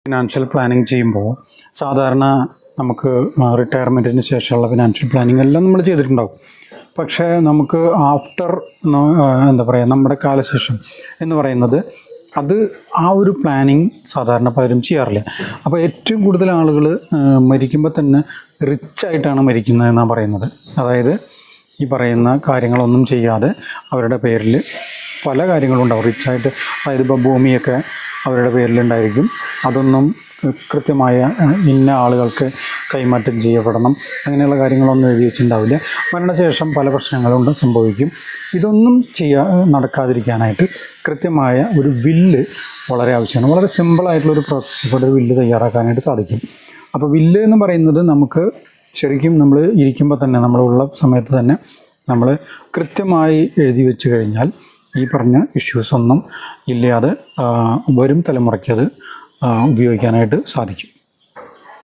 Financial planning ചെയ്യുമ്പോൾ സാധാരണ നമുക്ക് റിട്ടയർമെൻറ്റിന് ശേഷമുള്ള ഫിനാൻഷ്യൽ പ്ലാനിങ് എല്ലാം നമ്മൾ ചെയ്തിട്ടുണ്ടാവും. പക്ഷേ നമുക്ക് ആഫ്റ്റർ എന്താ പറയുക നമ്മുടെ കാലശേഷം എന്ന് പറയുന്നത് അത് ആ ഒരു പ്ലാനിങ് സാധാരണ പലരും ചെയ്യാറില്ല. അപ്പോൾ ഏറ്റവും കൂടുതൽ ആളുകൾ മരിക്കുമ്പോൾ തന്നെ റിച്ചായിട്ടാണ് മരിക്കുന്നത് എന്നാണ് പറയുന്നത്. അതായത് ഈ പറയുന്ന കാര്യങ്ങളൊന്നും ചെയ്യാതെ അവരുടെ പേരിൽ പല കാര്യങ്ങളും ഉണ്ടാവും റിച്ചായിട്ട്. അതായത് ഇപ്പോൾ ഭൂമിയൊക്കെ അവരുടെ പേരിലുണ്ടായിരിക്കും, അതൊന്നും കൃത്യമായ ഇന്ന ആളുകൾക്ക് കൈമാറ്റം ചെയ്യപ്പെടണം, അങ്ങനെയുള്ള കാര്യങ്ങളൊന്നും എഴുതി വെച്ചിട്ടുണ്ടാവില്ല. മരണശേഷം പല പ്രശ്നങ്ങളും സംഭവിക്കും. ഇതൊന്നും നടക്കാതിരിക്കാനായിട്ട് കൃത്യമായ ഒരു വില്ല് വളരെ ആവശ്യമാണ്. വളരെ സിമ്പിളായിട്ടുള്ളൊരു പ്രോസസ്സിലൂടെ ഒരു വില്ല് തയ്യാറാക്കാനായിട്ട് സാധിക്കും. അപ്പോൾ വില്ല് എന്ന് പറയുന്നത് നമുക്ക് ശരിക്കും നമ്മൾ ഇരിക്കുമ്പോൾ തന്നെ നമ്മളുള്ള സമയത്ത് തന്നെ നമ്മൾ കൃത്യമായി എഴുതി വെച്ച് കഴിഞ്ഞാൽ ഈ പറഞ്ഞ ഇഷ്യൂസ് ഒന്നും ഇല്ലാതെ വരും തലമുറയ്ക്ക് അത് ഉപയോഗിക്കാനായിട്ട് സാധിക്കും.